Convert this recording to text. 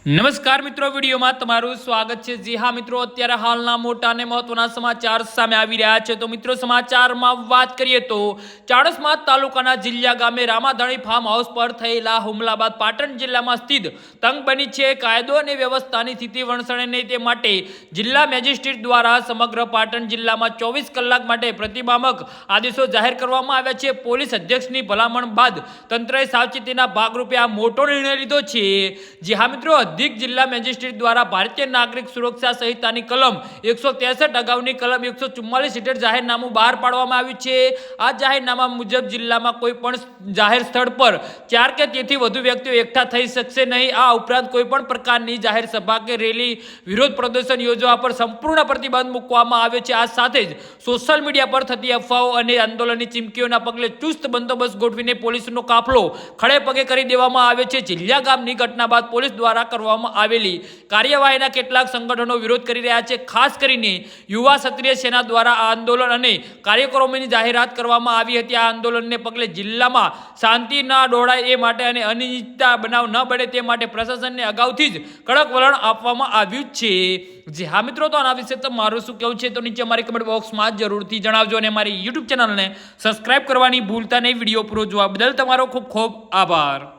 નમસ્કાર મિત્રો, વિડીયોમાં તમારું સ્વાગત છે। જી હા મિત્રો, અત્યારે હાલના મોટા અને મહત્વના સમાચાર સામે આવી રહ્યા છે। તો મિત્રો, સમાચારમાં વાત કરીએ તો ચાણસ્મા તાલુકાના જિલ્લા ગામે રામાધણી ફાર્મ હાઉસ પર થયેલા હુમલા બાદ પાટણ જિલ્લામાં સ્થિતિ તંગ બની છે। કાયદો અને વ્યવસ્થાની સ્થિતિ વણસણે નહીં તે માટે જિલ્લા મેજિસ્ટ્રેટ દ્વારા સમગ્ર પાટણ જિલ્લામાં 24 કલાક માટે પ્રતિબંધાત્મક આદેશો જાહેર કરવામાં આવ્યા છે। પોલીસ અધ્યક્ષની ભલામણ બાદ તંત્રએ સાવચેતીના ભાગરૂપે આ મોટો નિર્ણય લીધો છે। જી હા મિત્રો, અધિક જિલ્લા મેજિસ્ટ્રેટ દ્વારા ભારતીય નાગરિક સુરક્ષા સંહિતાની કલમ 163 અગાઉની કલમ 144 હેઠળ જાહેરનામું બહાર પાડવામાં આવ્યું છે। આ જાહેરનામા મુજબ જિલ્લામાં કોઈ પણ જાહેર સ્થળ પર 4 કે તેથી વધુ વ્યક્તિઓ એકઠા થઈ શકશે નહીં। આ ઉપરાંત કોઈ પણ પ્રકારની જાહેર સભા કે રેલી, વિરોધ પ્રદર્શન યોજવા પર સંપૂર્ણ પ્રતિબંધ મૂકવામાં આવ્યો છે। આ સાથે જ સોશિયલ મીડિયા પર થતી અફવાઓ અને આંદોલનની ચીમકીઓના પગલે ચુસ્ત બંદોબસ્ત ગોઠવીને પોલીસનો કાફલો ખડે પગે કરી દેવામાં આવ્યો છે। જિલ્લા ગામની ઘટના બાદ પોલીસ દ્વારા કરવામાં આવેલી કાર્યવાહીના કેટલાક સંગઠનો વિરોધ કરી રહ્યા છે। ખાસ કરીને યુવા ક્ષત્રિય સેના દ્વારા આ આંદોલન અને કાર્યક્રમોની જાહેરાત કરવામાં આવી હતી। આ આંદોલનને પગલે જિલ્લામાં શાંતિ ન ડોળાય એ માટે અને અનિશ્ચિતતા બનાવ ન બને તે માટે પ્રશાસનને અગાઉથી જ કડક વલણ આપવામાં આવ્યું છે। જી હા મિત્રો, તો આના વિશે તમારું શું કહેવું છે તો નીચે અમારી કમેન્ટ બોક્સમાં જરૂરથી જણાવજો અને અમારી યુટ્યુબ ચેનલને સબસ્ક્રાઇબ કરવાની ભૂલતા નહીં। વિડીયો પૂરો જોવા બદલ તમારો ખૂબ ખૂબ આભાર।